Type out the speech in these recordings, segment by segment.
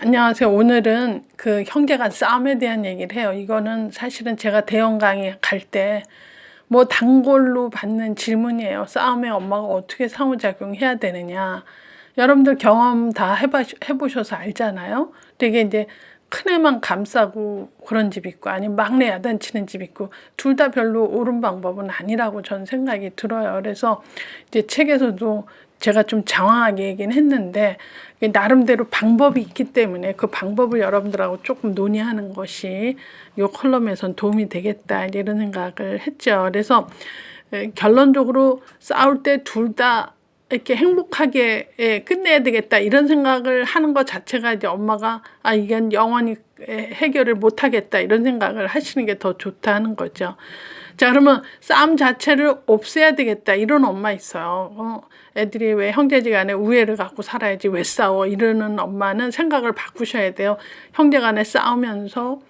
안녕하세요. 오늘은 그 형제간 싸움에 대한 얘기를 해요. 이거는 사실은 제가 대형 강의 갈 때 뭐 단골로 받는 질문이에요. 싸움에 엄마가 어떻게 상호작용해야 되느냐. 여러분들 경험 다 해보셔서 알잖아요. 되게 이제 큰애만 감싸고 그런 집 있고 아니면 막내 야단치는 집 있고 둘 다 별로 옳은 방법은 아니라고 저는 생각이 들어요. 그래서 이제 책에서도 제가 좀 장황하게 얘기는 했는데 나름대로 방법이 있기 때문에 그 방법을 여러분들하고 조금 논의하는 것이 이 컬럼에선 도움이 되겠다 이런 생각을 했죠. 그래서 결론적으로 싸울 때 둘 다 이렇게 행복하게 끝내야 되겠다 이런 생각을 하는 것 자체가 이제 엄마가 이건 영원히 해결을 못 하겠다 이런 생각을 하시는 게 더 좋다는 거죠. 자, 그러면 싸움 자체를 없애야 되겠다 이런 엄마 있어요. 애들이 왜 형제지간에 우애를 갖고 살아야지 왜 싸워 이러는 엄마는 생각을 바꾸셔야 돼요. 형제간에 싸우면서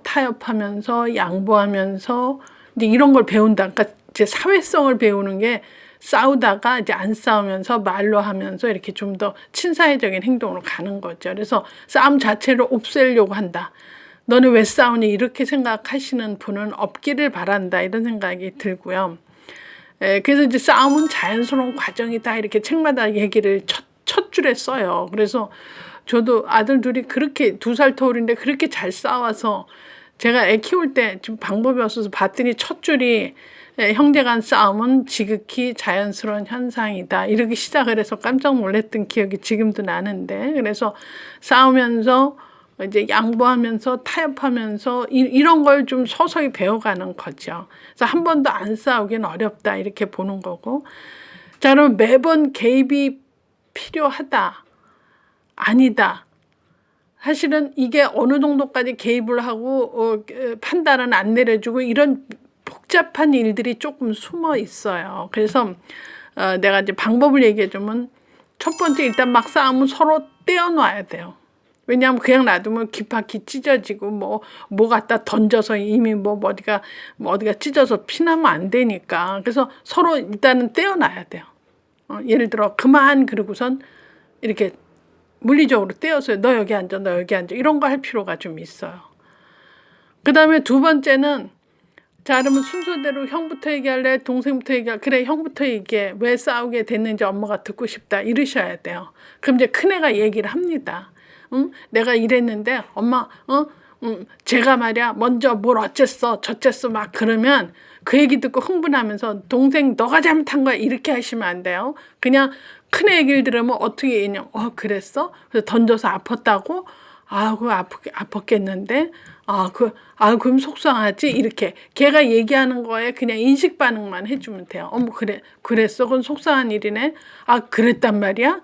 타협하면서 양보하면서 이제 이런 걸 배운다. 그러니까 이제 사회성을 배우는 게 싸우다가 이제 안 싸우면서 말로 하면서 이렇게 좀 더 친사회적인 행동으로 가는 거죠. 그래서 싸움 자체를 없애려고 한다. 너는 왜 싸우니? 이렇게 생각하시는 분은 없기를 바란다. 이런 생각이 들고요. 그래서 이제 싸움은 자연스러운 과정이다. 이렇게 책마다 얘기를 첫 줄에 써요. 그래서 저도 아들 둘이 그렇게 2살 터울인데 그렇게 잘 싸워서 제가 애 키울 때 좀 방법이 없어서 봤더니 첫 줄이 형제간 싸움은 지극히 자연스러운 현상이다. 이렇게 시작을 해서 깜짝 놀랐던 기억이 지금도 나는데 그래서 싸우면서 이제 양보하면서 타협하면서 이런 걸 좀 서서히 배워가는 거죠. 그래서 한 번도 안 싸우긴 어렵다 이렇게 보는 거고. 자, 그럼 매번 개입이 필요하다. 아니다. 사실은 이게 어느 정도까지 개입을 하고 판단은 안 내려주고 이런 복잡한 일들이 조금 숨어 있어요. 그래서 내가 이제 방법을 얘기해 주면 첫 번째 일단 막 싸우면 서로 떼어놔야 돼요. 왜냐하면 그냥 놔두면 귓바퀴 찢어지고 뭐 갖다 던져서 이미 어디가 찢어서 피나면 안 되니까. 그래서 서로 일단은 떼어놔야 돼요. 예를 들어 그만 그러고선 이렇게 물리적으로 떼어서 너 여기 앉아 너 여기 앉아 이런 거 할 필요가 좀 있어요. 그 다음에 두 번째는 자, 그러면 순서대로 형부터 얘기할래? 동생부터 얘기할래? 그래, 형부터 얘기해. 왜 싸우게 됐는지 엄마가 듣고 싶다. 이러셔야 돼요. 그럼 이제 큰애가 얘기를 합니다. 응? 내가 이랬는데 엄마 제가 말이야 먼저 뭘 어쨌어 저쨌어 막 그러면 그 얘기 듣고 흥분하면서 동생 너가 잘못한 거야 이렇게 하시면 안 돼요. 그냥 큰애 얘기를 들으면 어떻게 얘기냐. 그랬어? 그래서 던져서 아팠다고? 그 아팠겠는데? 그럼 속상하지? 이렇게. 걔가 얘기하는 거에 그냥 인식 반응만 해주면 돼요. 그랬어? 그건 속상한 일이네? 그랬단 말이야?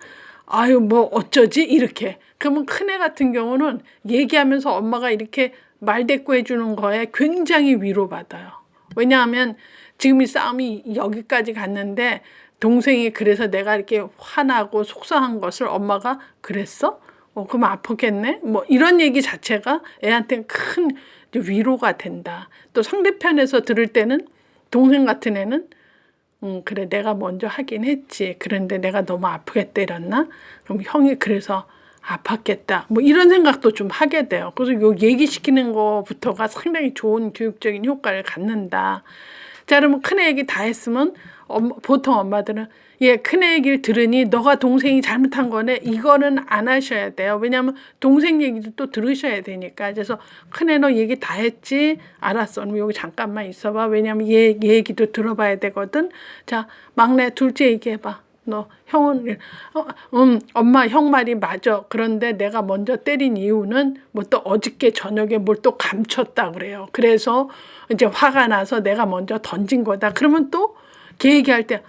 어쩌지? 이렇게. 그러면 큰애 같은 경우는 얘기하면서 엄마가 이렇게 말대꾸 해주는 거에 굉장히 위로받아요. 왜냐하면 지금 이 싸움이 여기까지 갔는데 동생이 그래서 내가 이렇게 화나고 속상한 것을 엄마가 그랬어? 그럼 아프겠네? 이런 얘기 자체가 애한테는 큰 위로가 된다. 또 상대편에서 들을 때는 동생 같은 애는 그래 내가 먼저 하긴 했지. 그런데 내가 너무 아프게 때렸나? 그럼 형이 그래서 아팠겠다. 이런 생각도 좀 하게 돼요. 그래서 요 얘기시키는 거부터가 상당히 좋은 교육적인 효과를 갖는다. 자, 그러면 큰애 얘기 다 했으면 보통 엄마들은 큰애 얘기를 들으니 너가 동생이 잘못한 거네. 이거는 안 하셔야 돼요. 왜냐하면 동생 얘기도 또 들으셔야 되니까. 그래서 큰애 너 얘기 다 했지? 알았어. 그럼 여기 잠깐만 있어봐. 왜냐하면 얘 얘기도 들어봐야 되거든. 자, 막내 둘째 얘기해봐. 너 형은 엄마 형 말이 맞아. 그런데 내가 먼저 때린 이유는 또 어저께 저녁에 뭘 또 감췄다 그래요. 그래서 이제 화가 나서 내가 먼저 던진 거다. 그러면 또 걔 얘기할 때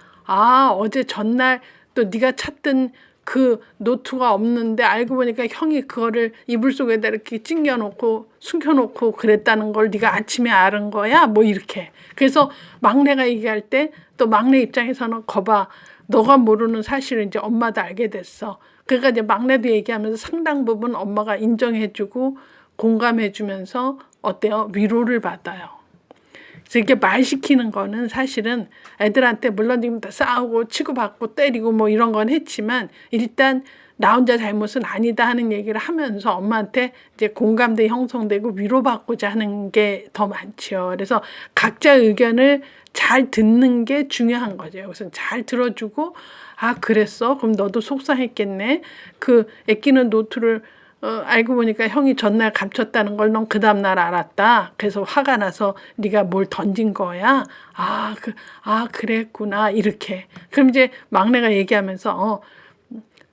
어제 전날 또 네가 찾던 그 노트가 없는데 알고 보니까 형이 그거를 이불 속에다 이렇게 찡겨놓고 숨겨놓고 그랬다는 걸 네가 아침에 알은 거야? 이렇게. 그래서 막내가 얘기할 때 또 막내 입장에서는 거봐. 너가 모르는 사실을 이제 엄마도 알게 됐어. 그러니까 이제 막내도 얘기하면서 상당 부분 엄마가 인정해주고 공감해주면서 어때요? 위로를 받아요. 그래서 이렇게 말 시키는 거는 사실은 애들한테 물론 지금 다 싸우고 치고받고 때리고 뭐 이런 건 했지만 일단 나 혼자 잘못은 아니다 하는 얘기를 하면서 엄마한테 이제 공감대 형성되고 위로받고자 하는 게 더 많죠. 그래서 각자 의견을 잘 듣는 게 중요한 거죠. 우선 잘 들어주고 아 그랬어? 그럼 너도 속상했겠네. 그 애끼는 노트를 알고 보니까 형이 전날 감췄다는 걸 넌 그 다음날 알았다. 그래서 화가 나서 네가 뭘 던진 거야. 아 그랬구나. 이렇게. 그럼 이제 막내가 얘기하면서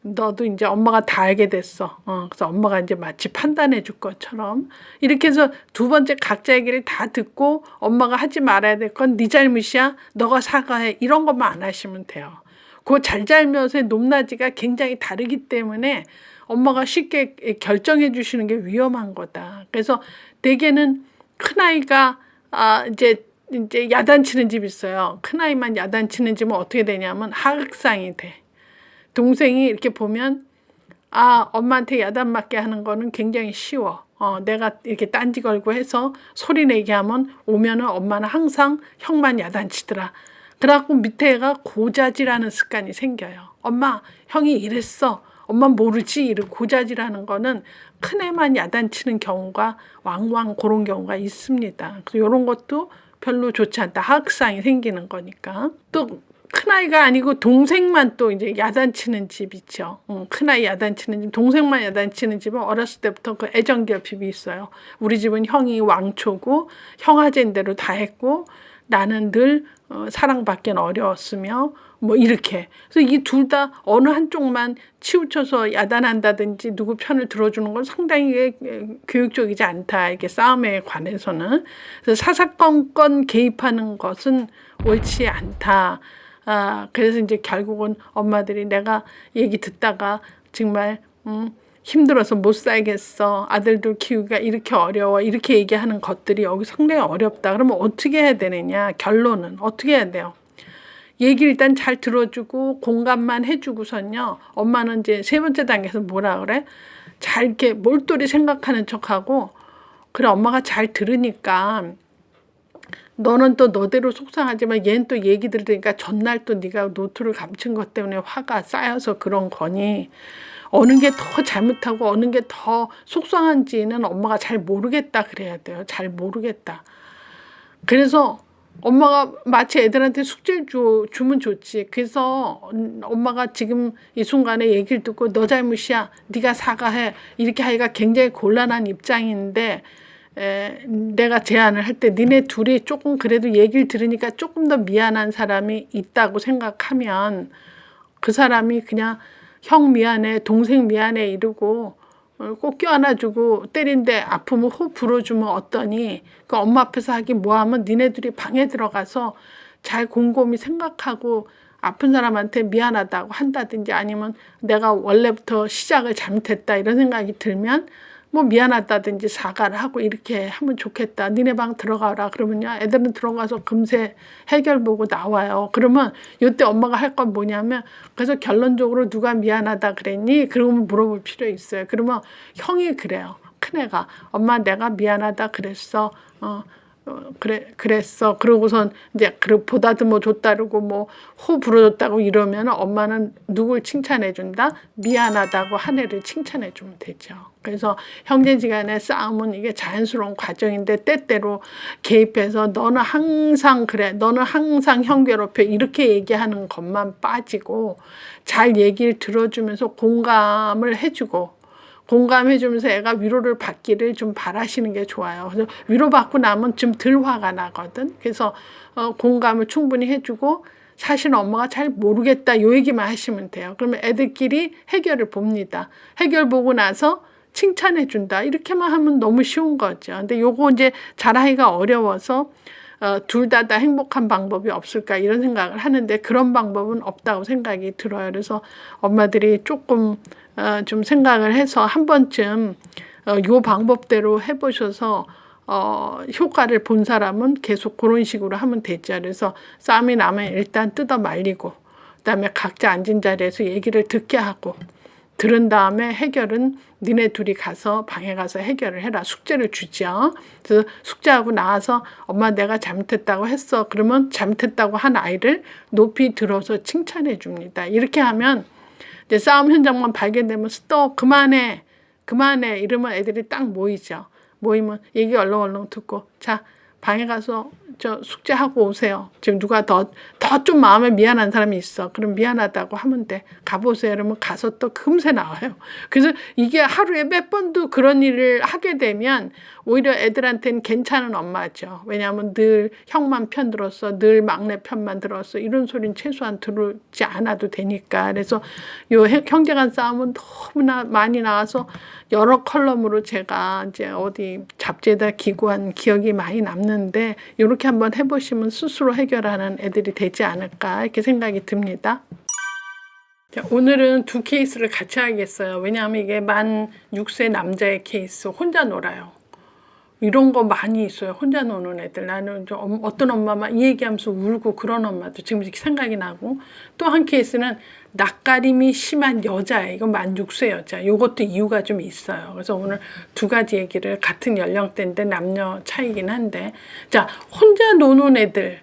너도 이제 엄마가 다 알게 됐어. 그래서 엄마가 이제 마치 판단해 줄 것처럼 이렇게 해서 두 번째 각자 얘기를 다 듣고 엄마가 하지 말아야 될 건 네 잘못이야. 너가 사과해. 이런 것만 안 하시면 돼요. 그 잘잘못의 높낮이가 굉장히 다르기 때문에 엄마가 쉽게 결정해 주시는 게 위험한 거다. 그래서 대개는 큰아이가 이제 야단치는 집 있어요. 큰아이만 야단치는 집은 어떻게 되냐면 하극상이 돼. 동생이 이렇게 보면 엄마한테 야단 맞게 하는 거는 굉장히 쉬워. 내가 이렇게 딴지 걸고 해서 소리 내게 하면 오면은 엄마는 항상 형만 야단치더라. 그래갖고 밑에 애가 고자질하는 습관이 생겨요. 엄마 형이 이랬어. 엄마 모르지? 이런 고자질하는 거는 큰애만 야단치는 경우가 왕왕 그런 경우가 있습니다. 그래서 이런 것도 별로 좋지 않다. 하극상이 생기는 거니까. 또 큰아이가 아니고 동생만 또 이제 야단치는 집 있죠. 큰아이 야단치는 집, 동생만 야단치는 집은 어렸을 때부터 그 애정결핍이 있어요. 우리 집은 형이 왕초고 형 하자는 대로 다 했고 나는 늘 사랑받기는 어려웠으며 뭐 이렇게. 그래서 이 둘 다 어느 한쪽만 치우쳐서 야단한다든지 누구 편을 들어주는 건 상당히 교육적이지 않다. 이게 싸움에 관해서는. 그래서 사사건건 개입하는 것은 옳지 않다. 그래서 이제 결국은 엄마들이 내가 얘기 듣다가 정말 힘들어서 못 살겠어. 아들들 키우기가 이렇게 어려워. 이렇게 얘기하는 것들이 여기 상당히 어렵다. 그러면 어떻게 해야 되느냐. 결론은 어떻게 해야 돼요. 얘기 일단 잘 들어주고 공감만 해주고선요. 엄마는 이제 세 번째 단계에서 뭐라 그래? 잘 이렇게 몰두리 생각하는 척하고 그래 엄마가 잘 들으니까 너는 또 너대로 속상하지만 얘는 또 얘기 들으니까 전날 또 네가 노트를 감춘 것 때문에 화가 쌓여서 그런 거니 어느 게 더 잘못하고 어느 게 더 속상한지는 엄마가 잘 모르겠다 그래야 돼요. 잘 모르겠다. 그래서 엄마가 마치 애들한테 숙제를 주면 좋지. 그래서 엄마가 지금 이 순간에 얘기를 듣고 너 잘못이야. 네가 사과해. 이렇게 하기가 굉장히 곤란한 입장인데 내가 제안을 할 때 니네 둘이 조금 그래도 얘기를 들으니까 조금 더 미안한 사람이 있다고 생각하면 그 사람이 그냥 형 미안해, 동생 미안해 이러고 꼭 껴안아주고 때린데 아프면 호흡 불어주면 어떠니? 그 엄마 앞에서 하긴 뭐하면 니네들이 방에 들어가서 잘 곰곰이 생각하고 아픈 사람한테 미안하다고 한다든지 아니면 내가 원래부터 시작을 잘못했다 이런 생각이 들면 뭐 미안하다든지 사과를 하고 이렇게 하면 좋겠다. 니네 방 들어가라. 그러면요. 애들은 들어가서 금세 해결 보고 나와요. 그러면 이때 엄마가 할 건 뭐냐면 그래서 결론적으로 누가 미안하다 그랬니? 그러면 물어볼 필요 있어요. 그러면 형이 그래요. 큰애가 엄마 내가 미안하다 그랬어. 그랬어. 그러고선 이제 보다듬어 줬다고 뭐 호 불어줬다고 이러면 엄마는 누굴 칭찬해 준다? 미안하다고 한 애를 칭찬해 주면 되죠. 그래서 형제지간의 싸움은 이게 자연스러운 과정인데 때때로 개입해서 너는 항상 그래. 너는 항상 형 괴롭혀. 이렇게 얘기하는 것만 빠지고 잘 얘기를 들어주면서 공감을 해주고 공감해주면서 애가 위로를 받기를 좀 바라시는 게 좋아요. 그래서 위로받고 나면 좀 덜 화가 나거든. 그래서 공감을 충분히 해주고 사실은 엄마가 잘 모르겠다 요 얘기만 하시면 돼요. 그러면 애들끼리 해결을 봅니다. 해결 보고 나서 칭찬해 준다. 이렇게만 하면 너무 쉬운 거죠. 근데 요거 이제 잘하기가 어려워서 둘 다 행복한 방법이 없을까 이런 생각을 하는데 그런 방법은 없다고 생각이 들어요. 그래서 엄마들이 조금 좀 생각을 해서 한 번쯤 요 방법대로 해보셔서 효과를 본 사람은 계속 그런 식으로 하면 되죠. 그래서 싸움이 나면 일단 뜯어 말리고 그다음에 각자 앉은 자리에서 얘기를 듣게 하고 들은 다음에 해결은 니네 둘이 가서 방에 가서 해결을 해라. 숙제를 주죠. 그래서 숙제하고 나와서 엄마 내가 잘못했다고 했어. 그러면 잘못했다고 한 아이를 높이 들어서 칭찬해 줍니다. 이렇게 하면 이제 싸움 현장만 발견되면 스톱 그만해 이러면 애들이 딱 모이죠. 모이면 얘기 얼렁얼렁 듣고 자 방에 가서 저 숙제하고 오세요. 지금 누가 더 좀 마음에 미안한 사람이 있어. 그럼 미안하다고 하면 돼. 가보세요. 그러면 가서 또 금세 나와요. 그래서 이게 하루에 몇 번도 그런 일을 하게 되면 오히려 애들한테는 괜찮은 엄마죠. 왜냐하면 늘 형만 편 들었어. 늘 막내 편만 들었어. 이런 소리는 최소한 들지 않아도 되니까. 그래서 요 형제간 싸움은 너무나 많이 나와서 여러 컬럼으로 제가 이제 어디 잡지에다 기고한 기억이 많이 남는데 이렇게 한번 해보시면 스스로 해결하는 애들이 되지 않을까 이렇게 생각이 듭니다. 자, 오늘은 두 케이스를 같이 하겠어요. 왜냐하면 이게 만 6세 남자의 케이스 혼자 놀아요. 이런 거 많이 있어요. 혼자 노는 애들. 나는 어떤 엄마만 이 얘기하면서 울고 그런 엄마도 지금 생각이 나고 또 한 케이스는 낯가림이 심한 여자예요. 이건 만 6세 여자. 이것도 이유가 좀 있어요. 그래서 오늘 두 가지 얘기를 같은 연령대인데 남녀 차이긴 한데 자 혼자 노는 애들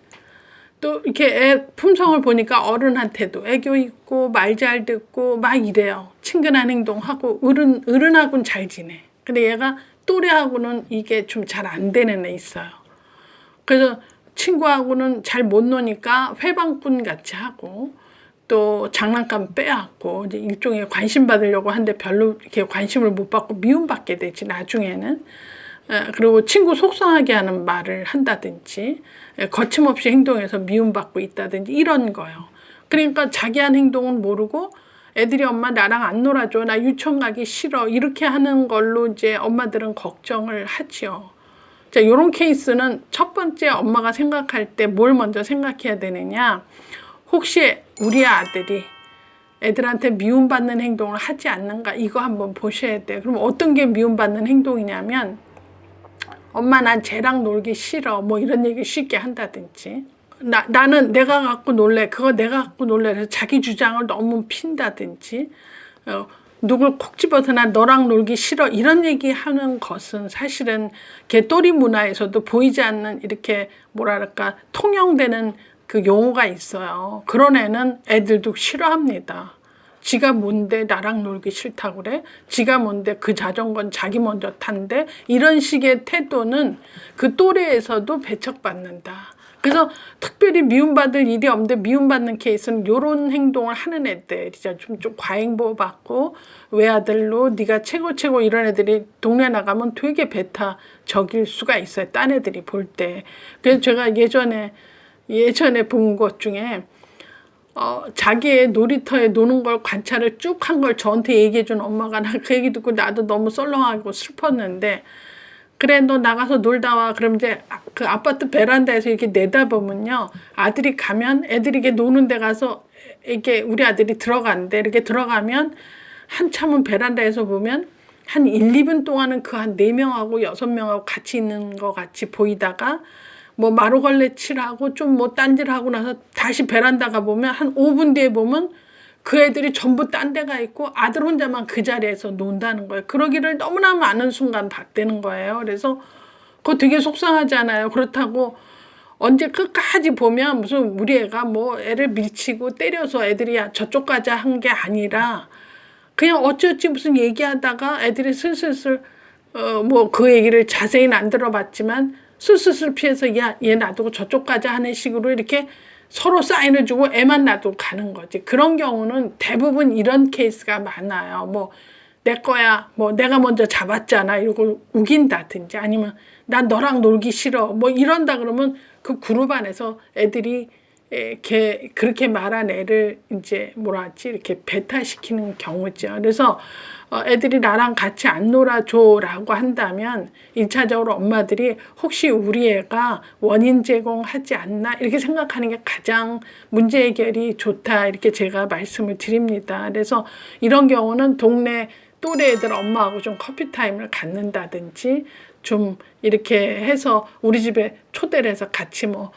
또 이렇게 애 품성을 보니까 어른한테도 애교 있고 말 잘 듣고 막 이래요. 친근한 행동하고 어른하고는 잘 지내. 근데 얘가 또래하고는 이게 좀 잘 안 되는 애 있어요. 그래서 친구하고는 잘 못 노니까 회방꾼 같이 하고 또 장난감 빼앗고 이제 일종의 관심 받으려고 하는데 별로 이렇게 관심을 못 받고 미움받게 되지 나중에는. 그리고 친구 속상하게 하는 말을 한다든지 거침없이 행동해서 미움받고 있다든지 이런 거요. 그러니까 자기 한 행동은 모르고 애들이 엄마 나랑 안 놀아줘. 나 유치원 가기 싫어. 이렇게 하는 걸로 이제 엄마들은 걱정을 하지요. 자, 요런 케이스는 첫 번째 엄마가 생각할 때 뭘 먼저 생각해야 되느냐. 혹시 우리 아들이 애들한테 미움받는 행동을 하지 않는가 이거 한번 보셔야 돼요. 그럼 어떤 게 미움받는 행동이냐면 엄마 난 쟤랑 놀기 싫어. 뭐 이런 얘기 쉽게 한다든지 나는 내가 갖고 놀래. 그거 내가 갖고 놀래. 그래서 자기 주장을 너무 핀다든지 누굴 콕 집어서 나 너랑 놀기 싫어. 이런 얘기하는 것은 사실은 개또리 문화에서도 보이지 않는 이렇게 뭐랄까 통용되는 그 용어가 있어요. 그런 애는 애들도 싫어합니다. 지가 뭔데 나랑 놀기 싫다고 그래? 지가 뭔데 그 자전거는 자기 먼저 탄대? 이런 식의 태도는 그 또래에서도 배척받는다. 그래서 특별히 미움받을 일이 없는데 미움받는 케이스는 이런 행동을 하는 애들이죠. 좀 과잉보호 받고 외아들로 네가 최고 이런 애들이 동네 나가면 되게 배타적일 수가 있어요. 딴 애들이 볼 때. 그래서 제가 예전에 본 것 중에 자기의 놀이터에 노는 걸 관찰을 쭉 한 걸 저한테 얘기해 준 엄마가 나 그 얘기 듣고 나도 너무 썰렁하고 슬펐는데 그래 너 나가서 놀다 와. 그럼 이제 그 아파트 베란다에서 이렇게 내다보면요. 아들이 가면 애들이 이렇게 노는 데 가서 이렇게 우리 아들이 들어간대. 이렇게 들어가면 한참은 베란다에서 보면 한 1, 2분 동안은 그 한 4명하고 6명하고 같이 있는 것 같이 보이다가 뭐 마루걸레 칠하고 좀 뭐 딴질하고 나서 다시 베란다 가보면 한 5분 뒤에 보면 그 애들이 전부 딴 데가 있고 아들 혼자만 그 자리에서 논다는 거예요. 그러기를 너무나 많은 순간 봤다는 거예요. 그래서 그거 되게 속상하잖아요. 그렇다고 언제 끝까지 보면 무슨 우리 애가 뭐 애를 밀치고 때려서 애들이 저쪽 가자 한 게 아니라 그냥 어찌어찌 무슨 얘기하다가 애들이 슬슬슬 뭐 그 얘기를 자세히는 안 들어봤지만 슬슬슬 피해서 야, 얘 놔두고 저쪽 가자 하는 식으로 이렇게 서로 사인을 주고 애만 놔두고 가는 거지. 그런 경우는 대부분 이런 케이스가 많아요. 뭐 내 거야. 뭐 내가 먼저 잡았잖아. 이러고 우긴다든지 아니면 난 너랑 놀기 싫어. 뭐 이런다 그러면 그 그룹 안에서 애들이 그렇게 말한 애를 이제 뭐라 하지 이렇게 배타시키는 경우죠. 그래서 애들이 나랑 같이 안 놀아줘라고 한다면 1차적으로 엄마들이 혹시 우리 애가 원인 제공하지 않나 이렇게 생각하는 게 가장 문제 해결이 좋다 이렇게 제가 말씀을 드립니다. 그래서 이런 경우는 동네 또래 애들 엄마하고 좀 커피 타임을 갖는다든지 좀 이렇게 해서 우리 집에 초대를 해서 같이 뭐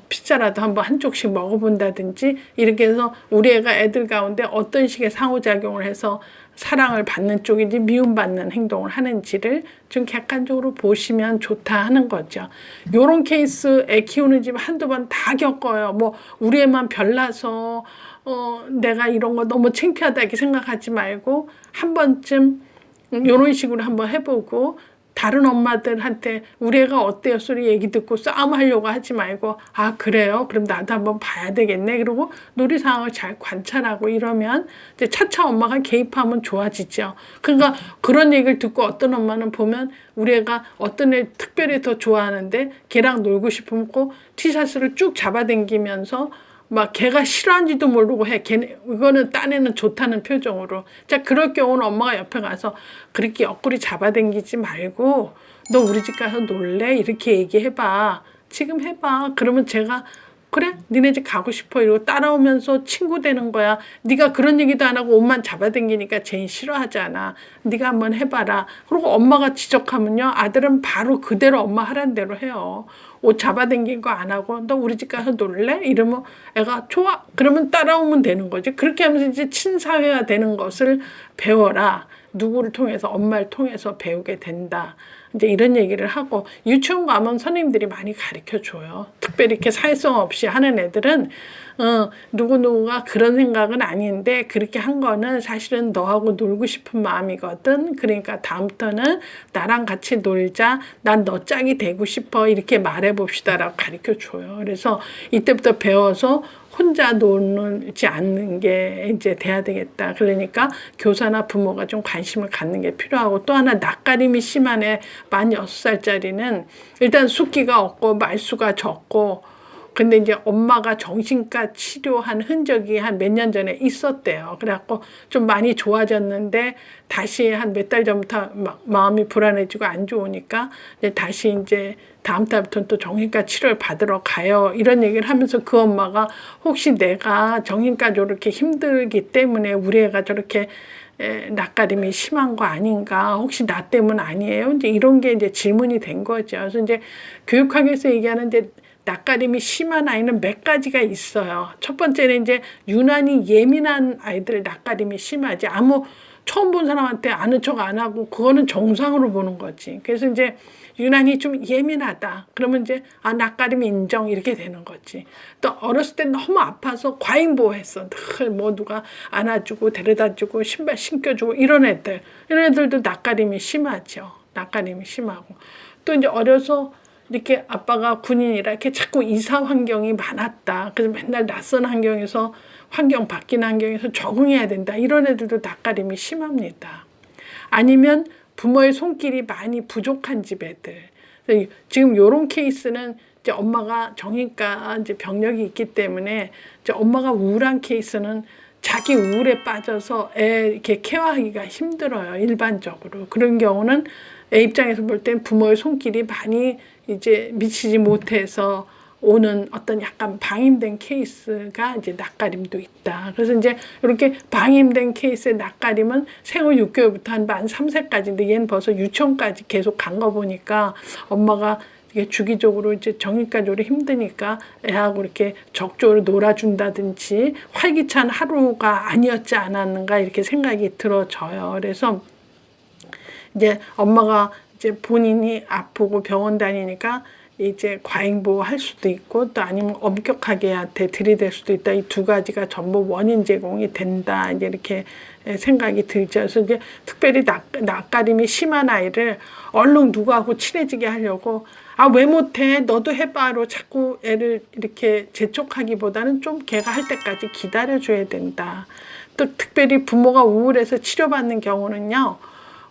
피자라도 한번 한쪽씩 먹어본다든지 이렇게 해서 우리 애가 애들 가운데 어떤 식의 상호작용을 해서 사랑을 받는 쪽인지 미움받는 행동을 하는지를 좀 객관적으로 보시면 좋다 하는 거죠. 요런 케이스 애 키우는 집 한두 번 다 겪어요. 뭐 우리 애만 별나서 내가 이런 거 너무 창피하다 이렇게 생각하지 말고 한 번쯤 요런 식으로 한번 해보고 다른 엄마들한테 우리 애가 어때요 소리 얘기 듣고 싸움하려고 하지 말고 아 그래요? 그럼 나도 한번 봐야 되겠네. 그리고 놀이 상황을 잘 관찰하고 이러면 이제 차차 엄마가 개입하면 좋아지죠. 그러니까 그런 얘기를 듣고 어떤 엄마는 보면 우리 애가 어떤 애 특별히 더 좋아하는데 걔랑 놀고 싶으면 꼭 티셔츠를 쭉 잡아당기면서 막 걔가 싫어하는지도 모르고 해. 걔는 이거는 딴에는 좋다는 표정으로. 자 그럴 경우는 엄마가 옆에 가서 그렇게 옆구리 잡아당기지 말고 너 우리 집 가서 놀래? 이렇게 얘기해봐. 지금 해봐. 그러면 제가 그래? 니네 집 가고 싶어 이러고 따라오면서 친구 되는 거야. 네가 그런 얘기도 안 하고 옷만 잡아당기니까 쟤는 싫어하잖아. 네가 한번 해봐라. 그리고 엄마가 지적하면요. 아들은 바로 그대로 엄마 하라는 대로 해요. 옷 잡아당긴 거 안 하고 너 우리 집 가서 놀래? 이러면 애가 좋아. 그러면 따라오면 되는 거지. 그렇게 하면서 이제 친사회가 되는 것을 배워라. 누구를 통해서 엄마를 통해서 배우게 된다. 이제 이런 얘기를 하고 유치원 가면 선생님들이 많이 가르쳐 줘요. 특별히 이렇게 사회성 없이 하는 애들은 누구누구가 그런 생각은 아닌데 그렇게 한 거는 사실은 너하고 놀고 싶은 마음이거든. 그러니까 다음부터는 나랑 같이 놀자. 난 너 짝이 되고 싶어. 이렇게 말해 봅시다라고 가르쳐 줘요. 그래서 이때부터 배워서 혼자 놀지 않는 게 이제 돼야 되겠다. 그러니까 교사나 부모가 좀 관심을 갖는 게 필요하고 또 하나 낯가림이 심한 애 만 6살짜리는 일단 숫기가 없고 말수가 적고 근데 이제 엄마가 정신과 치료한 흔적이 한 몇 년 전에 있었대요. 그래갖고 좀 많이 좋아졌는데 다시 한 몇 달 전부터 마음이 불안해지고 안 좋으니까 이제 다시 이제 다음 달부터는 또 정신과 치료를 받으러 가요. 이런 얘기를 하면서 그 엄마가 혹시 내가 정신과적으로 이렇게 힘들기 때문에 우리 애가 저렇게 낯가림이 심한 거 아닌가? 혹시 나 때문 아니에요? 이제 이런 게 이제 질문이 된 거죠. 그래서 이제 교육학에서 얘기하는데 낯가림이 심한 아이는 몇 가지가 있어요. 첫 번째는 이제 유난히 예민한 아이들 낯가림이 심하지. 처음 본 사람한테 아는 척 안 하고 그거는 정상으로 보는 거지. 그래서 이제 유난히 좀 예민하다. 그러면 이제 낯가림 인정 이렇게 되는 거지. 또 어렸을 때 너무 아파서 과잉보호했어. 늘 뭐 누가 안아주고 데려다주고 신발 신겨주고 이런 애들도 낯가림이 심하죠. 낯가림이 심하고 또 이제 어려서 이렇게 아빠가 군인이라 이렇게 자꾸 이사 환경이 많았다. 그래서 맨날 낯선 환경에서 환경 바뀐 환경에서 적응해야 된다. 이런 애들도 낯가림이 심합니다. 아니면 부모의 손길이 많이 부족한 집 애들. 지금 이런 케이스는 이제 엄마가 정신과 이제 병력이 있기 때문에 이제 엄마가 우울한 케이스는 자기 우울에 빠져서 애 이렇게 케어하기가 힘들어요. 일반적으로. 그런 경우는 애 입장에서 볼 땐 부모의 손길이 많이 이제 미치지 못해서 오는 어떤 약간 방임된 케이스가 이제 낯가림도 있다. 그래서 이제 이렇게 방임된 케이스의 낯가림은 생후 6개월부터 한 만 3세까지인데 얘는 벌써 유치원까지 계속 간 거 보니까 엄마가 이게 주기적으로 이제 정신과적으로 힘드니까 애하고 이렇게 적극적으로 놀아준다든지 활기찬 하루가 아니었지 않았는가 이렇게 생각이 들어져요. 그래서 이제 엄마가 이제 본인이 아프고 병원 다니니까 이제 과잉보호할 수도 있고 또 아니면 엄격하게 한테 들이댈 수도 있다. 이 두 가지가 전부 원인 제공이 된다. 이제 이렇게 생각이 들죠. 그래서 이제 특별히 낯가림이 심한 아이를 얼른 누구하고 친해지게 하려고 왜 못해? 너도 해봐로 자꾸 애를 이렇게 재촉하기보다는 좀 걔가 할 때까지 기다려줘야 된다. 또 특별히 부모가 우울해서 치료받는 경우는요.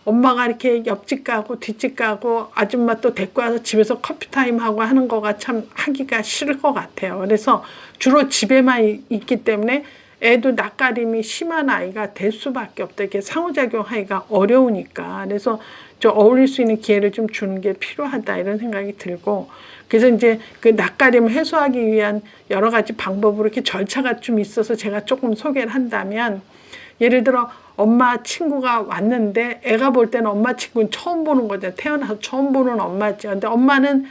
엄마가 이렇게 옆집 가고 뒷집 가고 아줌마 또 데리고 와서 집에서 커피 타임 하고 하는 거가 참 하기가 싫을 것 같아요. 그래서 주로 집에만 있기 때문에 애도 낯가림이 심한 아이가 될 수밖에 없다. 이렇게 상호작용하기가 어려우니까. 그래서 좀 어울릴 수 있는 기회를 좀 주는 게 필요하다 이런 생각이 들고 그래서 이제 그 낯가림을 해소하기 위한 여러 가지 방법으로 이렇게 절차가 좀 있어서 제가 조금 소개를 한다면 예를 들어 엄마 친구가 왔는데 애가 볼 때는 엄마 친구는 처음 보는 거죠. 태어나서 처음 보는 엄마죠. 근데 엄마는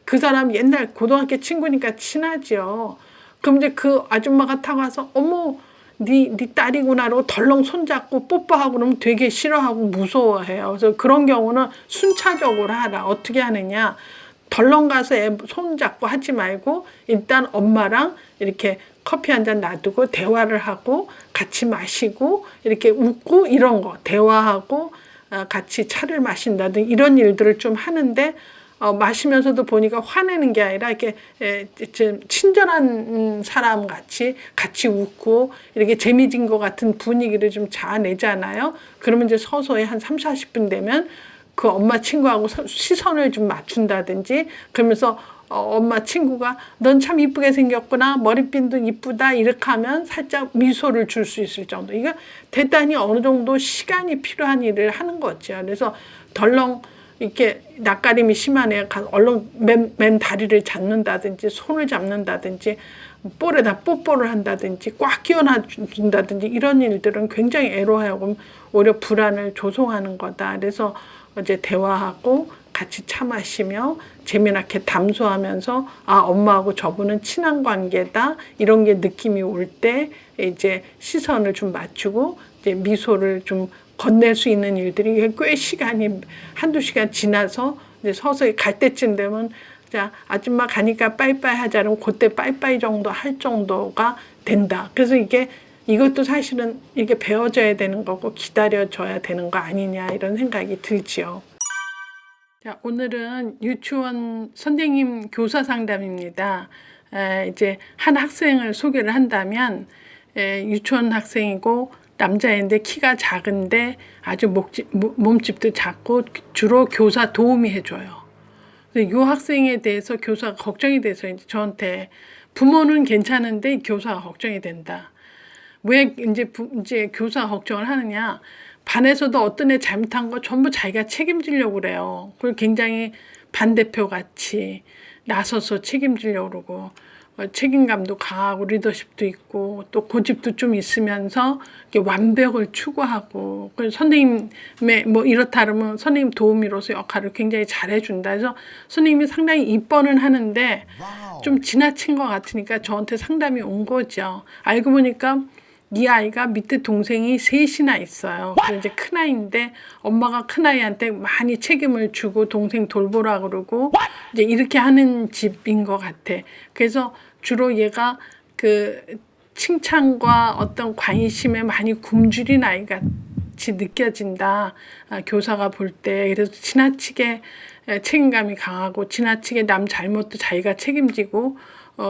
그 사람 옛날 고등학교 친구니까 친하죠. 그럼 이제 그 아줌마가 타고 와서 어머 네 딸이구나 그러고 덜렁 손잡고 뽀뽀하고 그러면 되게 싫어하고 무서워해요. 그래서 그런 경우는 순차적으로 하라. 어떻게 하느냐. 덜렁 가서 애 손잡고 하지 말고 일단 엄마랑 이렇게 커피 한 잔 놔두고 대화를 하고 같이 마시고 이렇게 웃고 이런 거 대화하고 같이 차를 마신다든 이런 일들을 좀 하는데 마시면서도 보니까 화내는 게 아니라 이렇게 친절한 사람 같이 웃고 이렇게 재미진 것 같은 분위기를 좀 자아내잖아요. 그러면 이제 서서히 한 3, 40분 되면 그 엄마 친구하고 시선을 좀 맞춘다든지 그러면서 엄마 친구가 넌 참 이쁘게 생겼구나 머리핀도 이쁘다 이렇게 하면 살짝 미소를 줄 수 있을 정도. 이거 대단히 어느 정도 시간이 필요한 일을 하는 거죠. 그래서 덜렁 이렇게 낯가림이 심한 애가 얼른 맨 다리를 잡는다든지 손을 잡는다든지 볼에다 뽀뽀를 한다든지 꽉 끼워놔 준다든지 이런 일들은 굉장히 애로하고 오히려 불안을 조성하는 거다. 그래서 이제 대화하고 같이 차 마시며 재미나게 담소하면서 아 엄마하고 저분은 친한 관계다 이런 게 느낌이 올 때 이제 시선을 좀 맞추고 이제 미소를 좀 건넬 수 있는 일들이 꽤 시간이 한두 시간 지나서 이제 서서히 갈 때쯤 되면 자 아줌마 가니까 빠이빠이 하자 그러면 그때 빠이빠이 정도 할 정도가 된다. 그래서 이것도 사실은 이게 배워져야 되는 거고 기다려줘야 되는 거 아니냐 이런 생각이 들지요. 자, 오늘은 유치원 선생님 교사 상담입니다. 이제 한 학생을 소개를 한다면 유치원 학생이고 남자인데 키가 작은데 아주 몸집도 작고 주로 교사 도우미 해줘요. 이 학생에 대해서 교사가 걱정이 돼서 이제 저한테 부모는 괜찮은데 교사가 걱정이 된다. 왜 이제 교사 걱정을 하느냐? 반에서도 어떤 애 잘못한 거 전부 자기가 책임지려고 그래요. 그리고 굉장히 반대표 같이 나서서 책임지려고 그러고 책임감도 강하고 리더십도 있고 또 고집도 좀 있으면서 완벽을 추구하고 선생님의 뭐 이렇다 그러면 선생님 도우미로서 역할을 굉장히 잘해준다. 그래서 선생님이 상당히 이뻐는 하는데 좀 지나친 것 같으니까 저한테 상담이 온 거죠. 알고 보니까 이 아이가 밑에 동생이 셋이나 있어요. 그래서 이제 큰아이인데 엄마가 큰아이한테 많이 책임을 주고 동생 돌보라 그러고 이제 이렇게 하는 집인 것 같아. 그래서 주로 얘가 그 칭찬과 어떤 관심에 많이 굶주린 아이 같이 느껴진다. 교사가 볼 때. 그래서 지나치게 책임감이 강하고 지나치게 남 잘못도 자기가 책임지고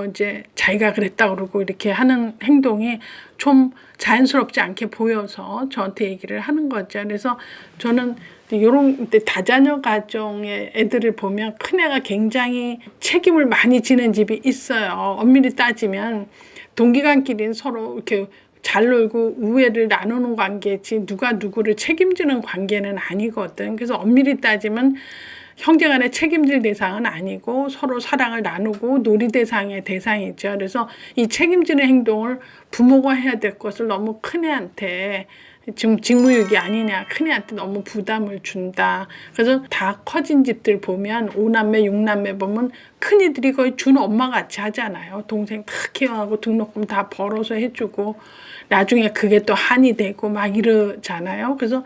이제 자기가 그랬다 그러고 이렇게 하는 행동이 좀 자연스럽지 않게 보여서 저한테 얘기를 하는 거죠. 그래서 저는 이런 다자녀 가정의 애들을 보면 큰애가 굉장히 책임을 많이 지는 집이 있어요. 엄밀히 따지면 동기간끼리는 서로 이렇게 잘 놀고 우애를 나누는 관계지 누가 누구를 책임지는 관계는 아니거든. 그래서 엄밀히 따지면 형제간의 책임질 대상은 아니고 서로 사랑을 나누고 놀이 대상의 대상이죠. 그래서 이 책임지는 행동을 부모가 해야 될 것을 너무 큰애한테 지금 직무유기 아니냐 큰애한테 너무 부담을 준다. 그래서 다 커진 집들 보면 5남매 6남매 보면 큰이들이 거의 준 엄마 같이 하잖아요. 동생 다 케어하고 등록금 다 벌어서 해주고 나중에 그게 또 한이 되고 막 이러잖아요. 그래서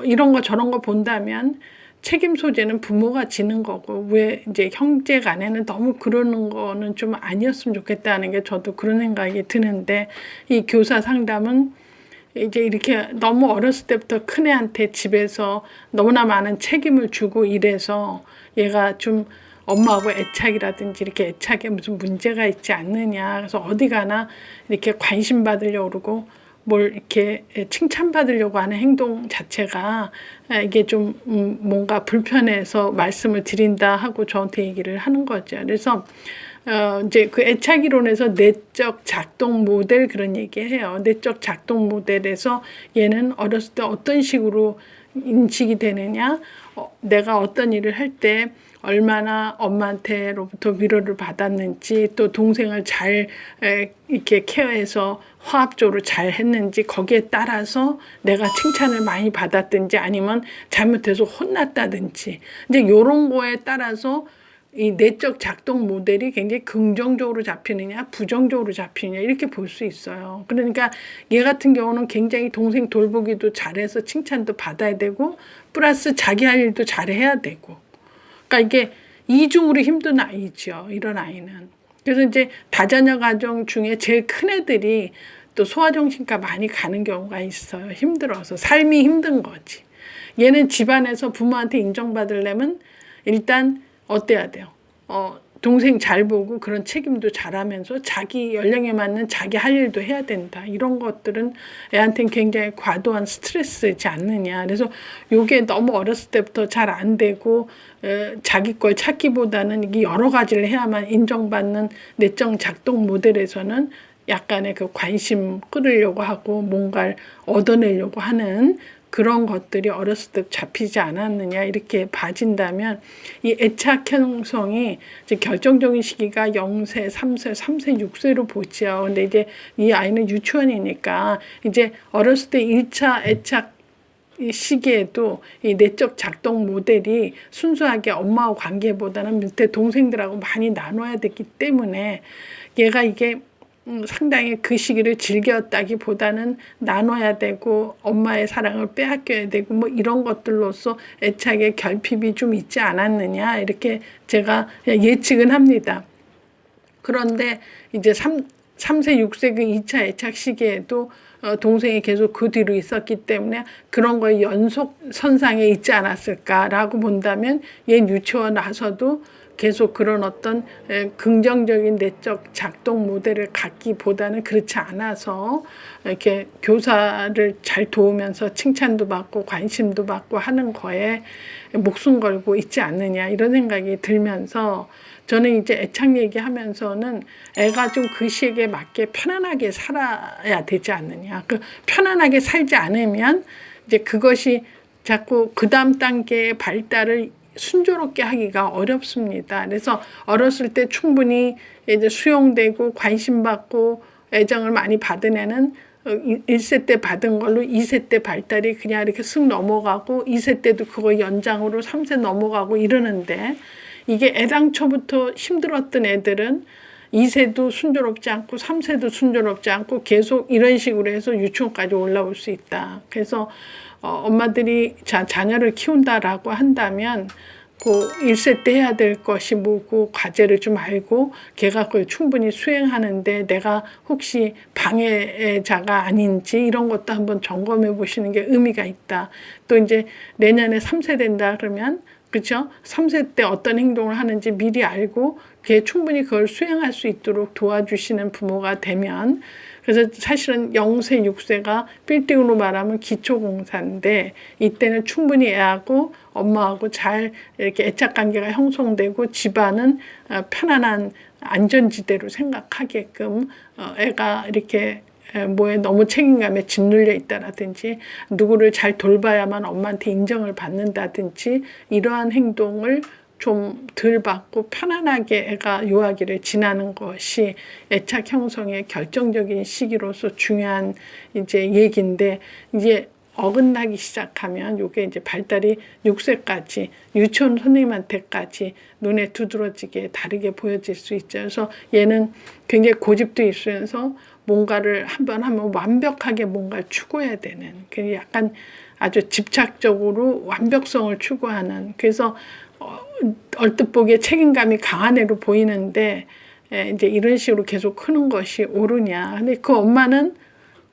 이런 거 저런 거 본다면 책임 소재는 부모가 지는 거고 왜 이제 형제 간에는 너무 그러는 거는 좀 아니었으면 좋겠다는 게 저도 그런 생각이 드는데 이 교사 상담은 이제 이렇게 너무 어렸을 때부터 큰애한테 집에서 너무나 많은 책임을 주고 이래서 얘가 좀 엄마하고 애착이라든지 이렇게 애착에 무슨 문제가 있지 않느냐. 그래서 어디 가나 이렇게 관심 받으려고 그러고 뭘 이렇게 칭찬받으려고 하는 행동 자체가 이게 좀 뭔가 불편해서 말씀을 드린다 하고 저한테 얘기를 하는 거죠. 그래서 이제 그 애착이론에서 내적 작동 모델 그런 얘기해요. 내적 작동 모델에서 얘는 어렸을 때 어떤 식으로 인식이 되느냐, 내가 어떤 일을 할 때 얼마나 엄마한테로부터 위로를 받았는지 또 동생을 잘 이렇게 케어해서 화합적으로 잘 했는지 거기에 따라서 내가 칭찬을 많이 받았든지 아니면 잘못해서 혼났다든지 이제 요런 거에 따라서 이 내적 작동 모델이 굉장히 긍정적으로 잡히느냐 부정적으로 잡히느냐 이렇게 볼 수 있어요. 그러니까 얘 같은 경우는 굉장히 동생 돌보기도 잘해서 칭찬도 받아야 되고 플러스 자기 할 일도 잘해야 되고 그러니까 이게 이중으로 힘든 아이죠. 이런 아이는. 그래서 이제 다자녀 가정 중에 제일 큰 애들이 또 소아정신과 많이 가는 경우가 있어요. 힘들어서 삶이 힘든 거지. 얘는 집안에서 부모한테 인정받으려면 일단 어때야 돼요? 동생 잘 보고 그런 책임도 잘하면서 자기 연령에 맞는 자기 할 일도 해야 된다. 이런 것들은 애한테는 굉장히 과도한 스트레스지 않느냐. 그래서 요게 너무 어렸을 때부터 잘 안 되고 자기 걸 찾기보다는 이게 여러 가지를 해야만 인정받는 내적 작동 모델에서는 약간의 그 관심 끌으려고 하고 뭔가를 얻어내려고 하는 그런 것들이 어렸을 때 잡히지 않았느냐 이렇게 봐진다면 이 애착 형성이 이제 결정적인 시기가 0세, 3세, 3세, 6세로 보죠. 근데 이제 이 아이는 유치원이니까 이제 어렸을 때 1차 애착 시기에도 이 내적 작동 모델이 순수하게 엄마와 관계보다는 밑에 동생들하고 많이 나눠야 되기 때문에 얘가 이게 상당히 그 시기를 즐겼다기보다는 나눠야 되고 엄마의 사랑을 빼앗겨야 되고 뭐 이런 것들로서 애착의 결핍이 좀 있지 않았느냐 이렇게 제가 예측은 합니다. 그런데 이제 3세, 6세 그 2차 애착 시기에도 동생이 계속 그 뒤로 있었기 때문에 그런 거에 연속선상에 있지 않았을까라고 본다면 얘 유치원 와서도 계속 그런 어떤 긍정적인 내적 작동 모델을 갖기보다는 그렇지 않아서 이렇게 교사를 잘 도우면서 칭찬도 받고 관심도 받고 하는 거에 목숨 걸고 있지 않느냐 이런 생각이 들면서 저는 이제 애착 얘기하면서는 애가 좀 그 시기에 맞게 편안하게 살아야 되지 않느냐. 그 편안하게 살지 않으면 이제 그것이 자꾸 그 다음 단계의 발달을 순조롭게 하기가 어렵습니다. 그래서 어렸을 때 충분히 이제 수용되고 관심받고 애정을 많이 받은 애는 1세 때 받은 걸로 2세 때 발달이 그냥 이렇게 쓱 넘어가고 2세 때도 그거 연장으로 3세 넘어가고 이러는데 이게 애당초부터 힘들었던 애들은 2세도 순조롭지 않고 3세도 순조롭지 않고 계속 이런 식으로 해서 유치원까지 올라올 수 있다. 그래서 엄마들이 자녀를 키운다라고 한다면 그 1세 때 해야 될 것이 뭐고 과제를 좀 알고 걔가 그걸 충분히 수행하는데 내가 혹시 방해자가 아닌지 이런 것도 한번 점검해 보시는 게 의미가 있다. 또 이제 내년에 3세 된다 그러면 그렇죠? 3세 때 어떤 행동을 하는지 미리 알고 걔 충분히 그걸 수행할 수 있도록 도와주시는 부모가 되면 그래서 사실은 0세, 6세가 빌딩으로 말하면 기초공사인데 이때는 충분히 애하고 엄마하고 잘 이렇게 애착관계가 형성되고 집안은 편안한 안전지대로 생각하게끔 애가 이렇게 뭐에 너무 책임감에 짓눌려 있다라든지 누구를 잘 돌봐야만 엄마한테 인정을 받는다든지 이러한 행동을 좀 덜 받고 편안하게 애가 요아기를 지나는 것이 애착 형성의 결정적인 시기로서 중요한 이제 얘기인데 이제 어긋나기 시작하면 이게 이제 발달이 6세까지 유치원 선생님한테까지 눈에 두드러지게 다르게 보여질 수 있죠. 그래서 얘는 굉장히 고집도 있으면서 뭔가를 한번 하면 완벽하게 뭔가를 추구해야 되는 그 약간 아주 집착적으로 완벽성을 추구하는 그래서 얼뜻 보기에 책임감이 강한 애로 보이는데 이제 이런 식으로 계속 크는 것이 옳으냐. 근데 그 엄마는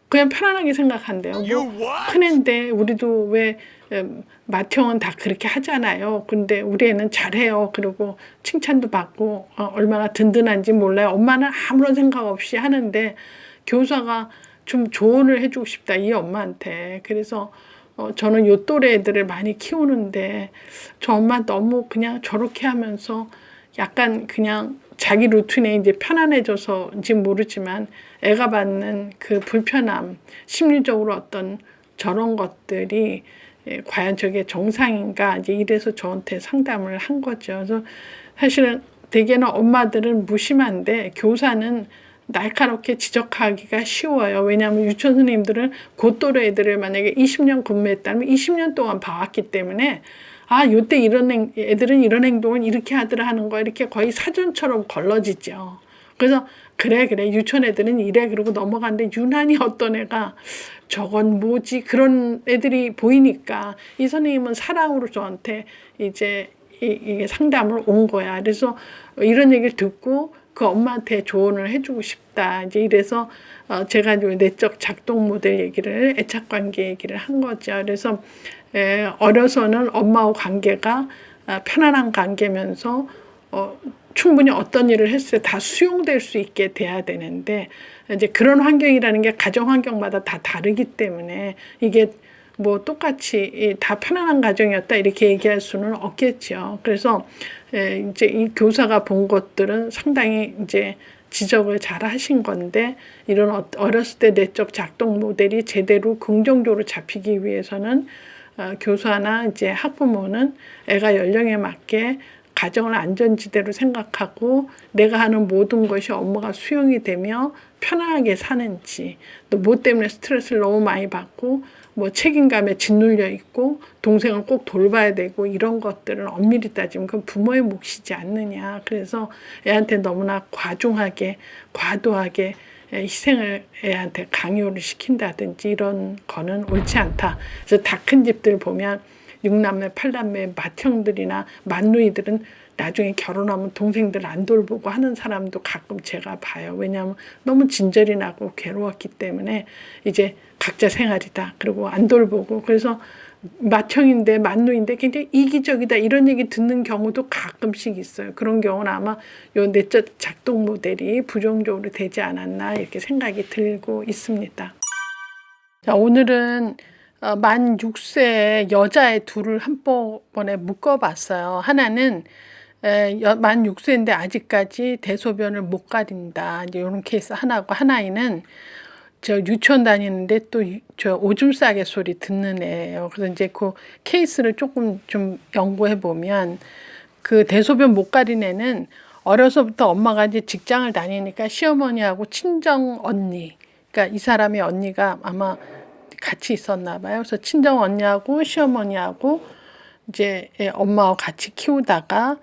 그냥 편안하게 생각한대요. 뭐 큰 애인데 우리도 왜 맏형은 다 그렇게 하잖아요. 근데 우리 애는 잘해요. 그리고 칭찬도 받고 얼마나 든든한지 몰라요. 엄마는 아무런 생각 없이 하는데 교사가 좀 조언을 해주고 싶다 이 엄마한테. 그래서 저는 요 또래 애들을 많이 키우는데 저 엄마 너무 그냥 저렇게 하면서 약간 그냥 자기 루틴에 이제 편안해져서인지 모르지만 애가 받는 그 불편함, 심리적으로 어떤 저런 것들이 과연 저게 정상인가 이제 이래서 저한테 상담을 한 거죠. 그래서 사실은 대개는 엄마들은 무심한데 교사는 날카롭게 지적하기가 쉬워요. 왜냐하면 유치원 선생님들은 그 또래 애들을 만약에 20년 근무했다면 20년 동안 봐왔기 때문에 요때 이런 애들은 이런 행동을 이렇게 하더라 하는 거 이렇게 거의 사전처럼 걸러지죠. 그래서 그래 유치원 애들은 이래 그러고 넘어가는데 유난히 어떤 애가 저건 뭐지 그런 애들이 보이니까 이 선생님은 사랑으로 저한테 이제 이게 상담을 온 거야. 그래서 이런 얘기를 듣고 그 엄마한테 조언을 해주고 싶다. 이제 이래서 제가 내적 작동 모델 얘기를 애착관계 얘기를 한 거죠. 그래서 어려서는 엄마와 관계가 편안한 관계면서 충분히 어떤 일을 했을 때 다 수용될 수 있게 돼야 되는데 이제 그런 환경이라는 게 가정 환경마다 다 다르기 때문에 이게 뭐 똑같이 다 편안한 가정이었다 이렇게 얘기할 수는 없겠죠. 그래서 이제 이 교사가 본 것들은 상당히 이제 지적을 잘 하신 건데 이런 어렸을 때 내적 작동 모델이 제대로 긍정적으로 잡히기 위해서는 교사나 이제 학부모는 애가 연령에 맞게 가정을 안전지대로 생각하고 내가 하는 모든 것이 엄마가 수용이 되며 편안하게 사는지 또 뭐 때문에 스트레스를 너무 많이 받고 뭐 책임감에 짓눌려 있고 동생을 꼭 돌봐야 되고 이런 것들은 엄밀히 따지면 그건 부모의 몫이지 않느냐. 그래서 애한테 너무나 과도하게 희생을 애한테 강요를 시킨다든지 이런 거는 옳지 않다. 그래서 다 큰 집들 보면 6남매, 8남매, 맏형들이나 맏누이들은 나중에 결혼하면 동생들 안 돌보고 하는 사람도 가끔 제가 봐요. 왜냐하면 너무 진절이 나고 괴로웠기 때문에 이제 각자 생활이다. 그리고 안 돌보고 그래서 맏형인데 맏누이인데 굉장히 이기적이다 이런 얘기 듣는 경우도 가끔씩 있어요. 그런 경우는 아마 요 내적 작동 모델이 부정적으로 되지 않았나 이렇게 생각이 들고 있습니다. 자, 오늘은 만 6세 여자애 둘을 한꺼번에 묶어봤어요. 하나는 만 6세인데 아직까지 대소변을 못 가린다. 이제 이런 케이스 하나고 하나는 저 유치원 다니는데 또 저 오줌 싸개 소리 듣는 애예요. 그래서 이제 그 케이스를 조금 좀 연구해 보면 그 대소변 못 가린 애는 어려서부터 엄마가 이제 직장을 다니니까 시어머니하고 친정 언니, 그러니까 이 사람의 언니가 아마 같이 있었나 봐요. 그래서 친정 언니하고 시어머니하고 이제 엄마와 같이 키우다가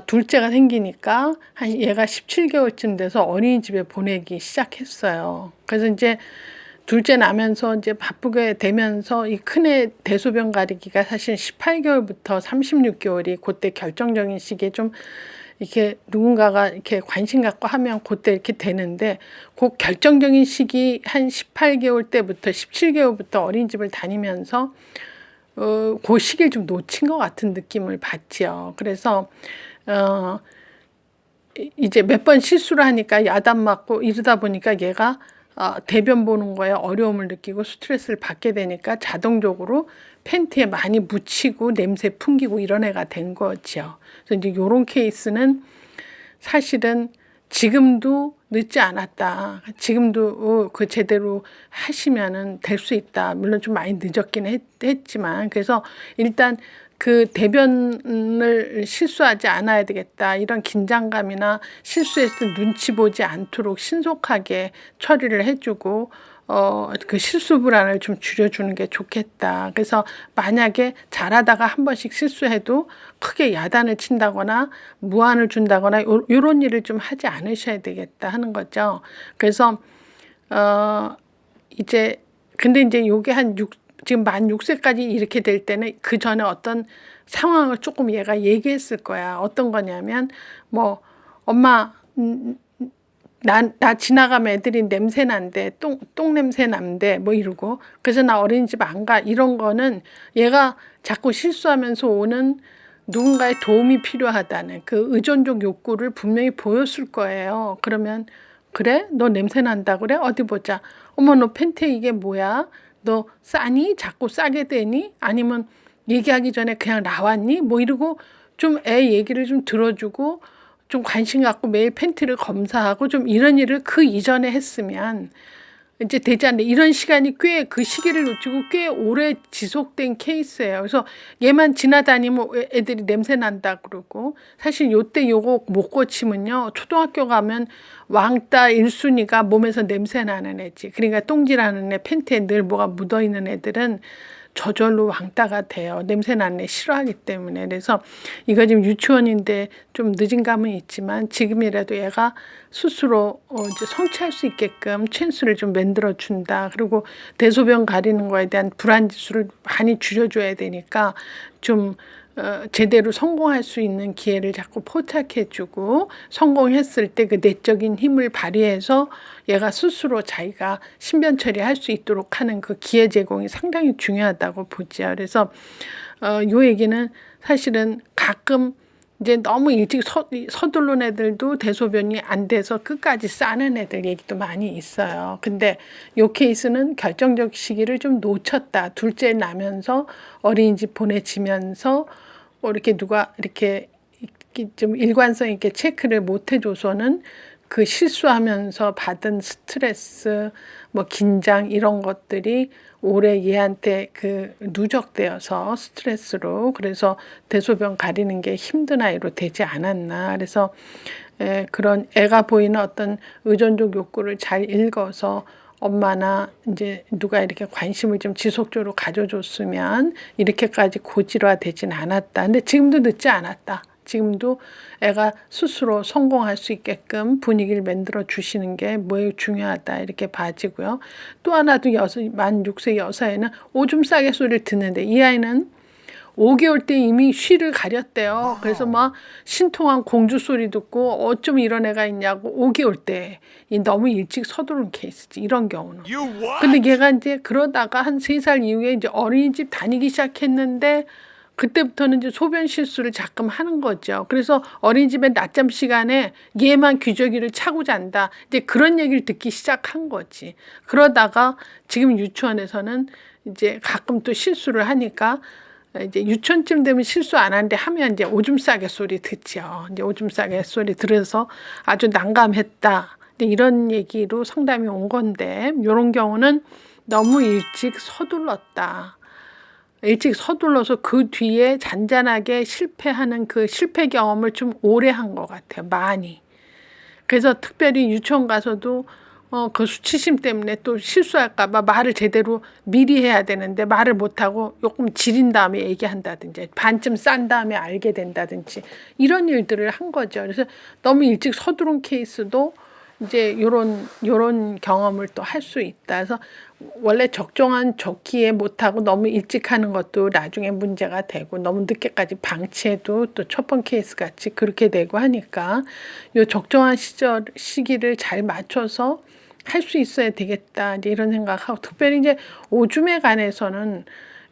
둘째가 생기니까 한 얘가 17개월쯤 돼서 어린이집에 보내기 시작했어요. 그래서 이제 둘째 나면서 이제 바쁘게 되면서 이 큰애 대소변 가리기가 사실 18개월부터 36개월이 그때 결정적인 시기에 좀 이렇게 누군가가 이렇게 관심 갖고 하면 그때 이렇게 되는데 그 결정적인 시기 한 18개월 때부터 17개월부터 어린이집을 다니면서 그 시기를 좀 놓친 것 같은 느낌을 받지요. 그래서 이제 몇 번 실수를 하니까 야단 맞고 이러다 보니까 얘가 대변 보는 거에 어려움을 느끼고 스트레스를 받게 되니까 자동적으로 팬티에 많이 묻히고 냄새 풍기고 이런 애가 된 거죠. 그래서 이제 이런 케이스는 사실은 지금도 늦지 않았다. 지금도 그 제대로 하시면은 될 수 있다. 물론 좀 많이 늦었긴 했지만 그래서 일단 그 대변을 실수하지 않아야 되겠다. 이런 긴장감이나 실수했을 때 눈치 보지 않도록 신속하게 처리를 해주고 그 실수 불안을 좀 줄여주는 게 좋겠다. 그래서 만약에 잘하다가 한 번씩 실수해도 크게 야단을 친다거나 무안을 준다거나 이런 일을 좀 하지 않으셔야 되겠다 하는 거죠. 그래서 이제 근데 이제 요게 지금 만 6세까지 이렇게 될 때는 그 전에 어떤 상황을 조금 얘가 얘기했을 거야. 어떤 거냐면 뭐 엄마 나 지나가면 애들이 냄새 난대, 똥 냄새 난대, 뭐 이러고. 그래서 나 어린이집 안 가. 이런 거는 얘가 자꾸 실수하면서 오는 누군가의 도움이 필요하다는 그 의존적 욕구를 분명히 보였을 거예요. 그러면, 그래? 너 냄새 난다 그래? 어디 보자. 어머, 너 팬티 이게 뭐야? 너 싸니? 자꾸 싸게 되니? 아니면 얘기하기 전에 그냥 나왔니? 뭐 이러고 좀 애 얘기를 좀 들어주고 좀 관심 갖고 매일 팬티를 검사하고 좀 이런 일을 그 이전에 했으면 이제 되지 않네. 이런 시간이 꽤 그 시기를 놓치고 꽤 오래 지속된 케이스예요. 그래서 얘만 지나다니면 애들이 냄새 난다 그러고 사실 요때 요거 못 고치면요. 초등학교 가면 왕따 1순위가 몸에서 냄새 나는 애지. 그러니까 똥질하는 애 팬티에 늘 뭐가 묻어 있는 애들은 저절로 왕따가 돼요. 냄새 나는 애 싫어하기 때문에. 그래서 이거 지금 유치원인데 좀 늦은 감은 있지만 지금이라도 얘가 스스로 이제 성취할 수 있게끔 찬스를 좀 만들어 준다. 그리고 대소변 가리는 거에 대한 불안 지수를 많이 줄여줘야 되니까 좀 제대로 성공할 수 있는 기회를 자꾸 포착해주고 성공했을 때 그 내적인 힘을 발휘해서 얘가 스스로 자기가 신변 처리할 수 있도록 하는 그 기회 제공이 상당히 중요하다고 보죠. 그래서 요 얘기는 사실은 가끔 이제 너무 일찍 서두른 애들도 대소변이 안 돼서 끝까지 싸는 애들 얘기도 많이 있어요. 근데 요 케이스는 결정적 시기를 좀 놓쳤다. 둘째 나면서 어린이집 보내지면서 이렇게 누가 이렇게 좀 일관성 있게 체크를 못 해줘서는 그 실수하면서 받은 스트레스, 뭐 긴장 이런 것들이 오래 얘한테 그 누적되어서 스트레스로 그래서 대소변 가리는 게 힘든 아이로 되지 않았나. 그래서 그런 애가 보이는 어떤 의존적 욕구를 잘 읽어서 엄마나 이제 누가 이렇게 관심을 좀 지속적으로 가져줬으면 이렇게까지 고질화되진 않았다. 근데 지금도 늦지 않았다. 지금도 애가 스스로 성공할 수 있게끔 분위기를 만들어 주시는 게 매우 중요하다 이렇게 봐지고요. 또 하나도 만 6세 여사애는 오줌 싸개 소리를 듣는데 이 아이는 5개월 때 이미 쉬를 가렸대요. 그래서 막 신통한 공주 소리 듣고 어쩜 이런 애가 있냐고 5개월 때 너무 일찍 서두른 케이스지 이런 경우는. 근데 얘가 이제 그러다가 한 3살 이후에 이제 어린이집 다니기 시작했는데 그때부터는 이제 소변 실수를 자끔 하는 거죠. 그래서 어린이집에 낮잠 시간에 얘만 기저귀를 차고 잔다. 이제 그런 얘기를 듣기 시작한 거지. 그러다가 지금 유치원에서는 이제 가끔 또 실수를 하니까 이제 유치원쯤 되면 실수 안 하는데 하면 이제 오줌 싸개 소리 듣죠. 이제 오줌 싸개 소리 들어서 아주 난감했다. 이런 얘기로 상담이 온 건데 이런 경우는 너무 일찍 서둘렀다. 일찍 서둘러서 그 뒤에 잔잔하게 실패하는 그 실패 경험을 좀 오래 한 것 같아요. 많이. 그래서 특별히 유치원 가서도 그 수치심 때문에 또 실수할까 봐 말을 제대로 미리 해야 되는데 말을 못하고 조금 지린 다음에 얘기한다든지 반쯤 싼 다음에 알게 된다든지 이런 일들을 한 거죠. 그래서 너무 일찍 서두른 케이스도 이제 요런 경험을 또 할 수 있다. 그래서 원래 적정한 조기에 못하고 너무 일찍 하는 것도 나중에 문제가 되고 너무 늦게까지 방치해도 또 첫 번 케이스 같이 그렇게 되고 하니까 요 적정한 시기를 잘 맞춰서 할 수 있어야 되겠다 이제 이런 생각하고 특별히 이제 오줌에 관해서는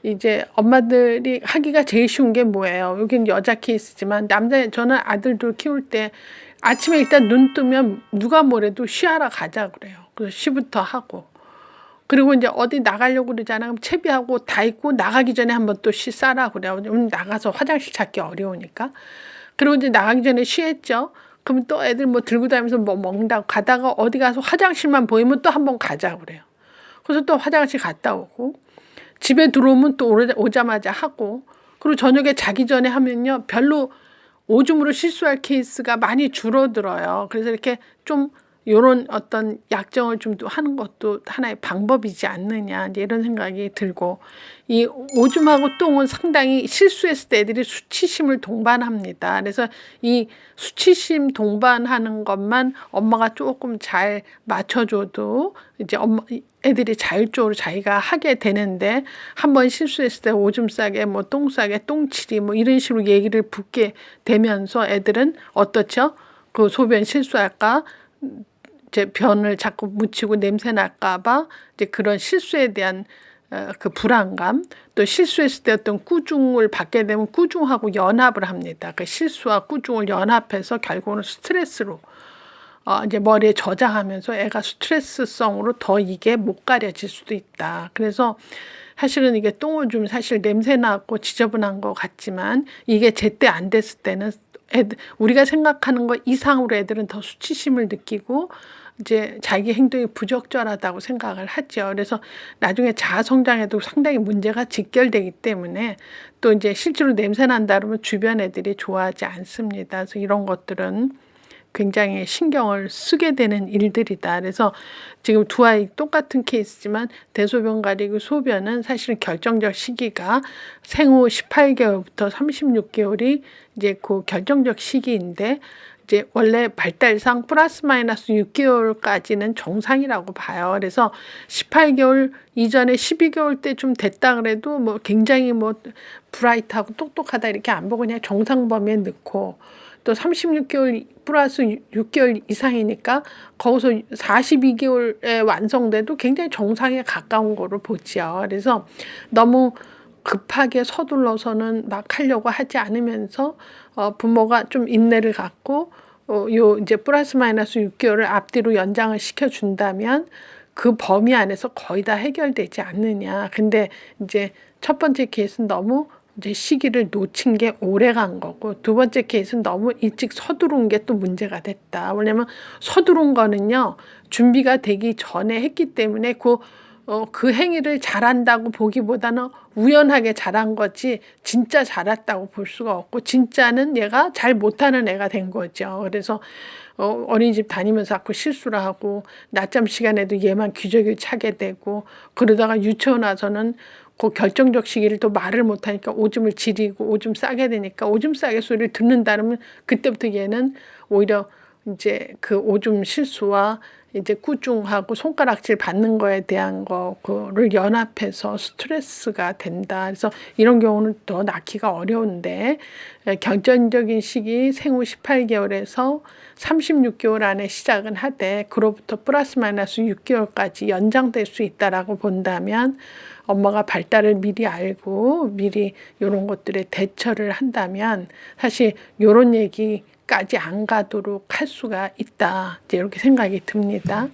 이제 엄마들이 하기가 제일 쉬운 게 뭐예요? 여긴 여자 케이스지만 저는 아들들 키울 때 아침에 일단 눈 뜨면 누가 뭐래도 쉬하러 가자 그래요. 그래서 쉬부터 하고 그리고 이제 어디 나가려고 그러잖아. 그럼 채비하고 다 있고 나가기 전에 한번 또 쉬 싸라 그래요. 나가서 화장실 찾기 어려우니까. 그리고 이제 나가기 전에 쉬했죠. 그럼 또 애들 뭐 들고 다니면서 뭐 먹는다고 가다가 어디 가서 화장실만 보이면 또 한번 가자 그래요. 그래서 또 화장실 갔다 오고 집에 들어오면 또 오자마자 하고 그리고 저녁에 자기 전에 하면요. 별로 오줌으로 실수할 케이스가 많이 줄어들어요. 그래서 이렇게 좀 요런 어떤 약정을 좀 하는 것도 하나의 방법이지 않느냐 이제 이런 생각이 들고 이 오줌하고 똥은 상당히 실수했을 때 애들이 수치심을 동반합니다. 그래서 이 수치심 동반하는 것만 엄마가 조금 잘 맞춰줘도 이제 애들이 자율적으로 자기가 하게 되는데 한번 실수했을 때 오줌 싸게 뭐 똥 싸게 똥치리 뭐 이런 식으로 얘기를 붙게 되면서 애들은 어떻죠? 그 소변 실수할까? 이제 변을 자꾸 묻히고 냄새 날까봐 이제 그런 실수에 대한 그 불안감 또 실수했을 때 어떤 꾸중을 받게 되면 꾸중하고 연합을 합니다. 그 실수와 꾸중을 연합해서 결국은 스트레스로 이제 머리에 저장하면서 애가 스트레스성으로 더 이게 못 가려질 수도 있다. 그래서 사실은 이게 똥오줌 사실 냄새 나고 지저분한 것 같지만 이게 제때 안 됐을 때는 우리가 생각하는 것 이상으로 애들은 더 수치심을 느끼고 이제 자기 행동이 부적절하다고 생각을 하죠. 그래서 나중에 자아 성장에도 상당히 문제가 직결되기 때문에 또 이제 실제로 냄새 난다 그러면 주변 애들이 좋아하지 않습니다. 그래서 이런 것들은 굉장히 신경을 쓰게 되는 일들이다. 그래서 지금 두 아이 똑같은 케이스지만 대소변 가리고 소변은 사실은 결정적 시기가 생후 18개월부터 36개월이 이제 그 결정적 시기인데, 이제 원래 발달상 플러스 마이너스 6개월까지는 정상이라고 봐요. 그래서 18개월 이전에 12개월 때 좀 됐다 그래도 뭐 굉장히 뭐 브라이트하고 똑똑하다 이렇게 안 보고 그냥 정상 범위에 넣고, 또 36개월 플러스 6개월 이상이니까 거기서 42개월에 완성돼도 굉장히 정상에 가까운 거로 보지요. 그래서 너무 급하게 서둘러서는 막 하려고 하지 않으면서 부모가 좀 인내를 갖고 요 이제 플러스 마이너스 6개월을 앞뒤로 연장을 시켜준다면 그 범위 안에서 거의 다 해결되지 않느냐. 근데 이제 첫 번째 케이스는 너무 이제 시기를 놓친 게 오래 간 거고, 두 번째 케이스는 너무 일찍 서두른 게 또 문제가 됐다. 왜냐면 서두른 거는요, 준비가 되기 전에 했기 때문에 그 행위를 잘한다고 보기보다는 우연하게 잘한 거지 진짜 잘했다고 볼 수가 없고, 진짜는 얘가 잘 못하는 애가 된 거죠. 그래서 어린이집 다니면서 자꾸 실수를 하고 낮잠 시간에도 얘만 기저귀를 차게 되고, 그러다가 유치원 와서는 그 결정적 시기를 또 말을 못하니까 오줌을 지리고 오줌 싸게 되니까 오줌 싸게 소리를 듣는다 그러면 그때부터 얘는 오히려 이제 그 오줌 실수와 이제 꾸중하고 손가락질 받는 거에 대한 거를 연합해서 스트레스가 된다. 그래서 이런 경우는 더 낳기가 어려운데, 결정적인 시기 생후 18개월에서 36개월 안에 시작은 하되 그로부터 플러스 마이너스 6개월까지 연장될 수 있다라고 본다면, 엄마가 발달을 미리 알고 미리 이런 것들에 대처를 한다면 사실 이런 얘기까지 안 가도록 할 수가 있다. 이제 이렇게 생각이 듭니다.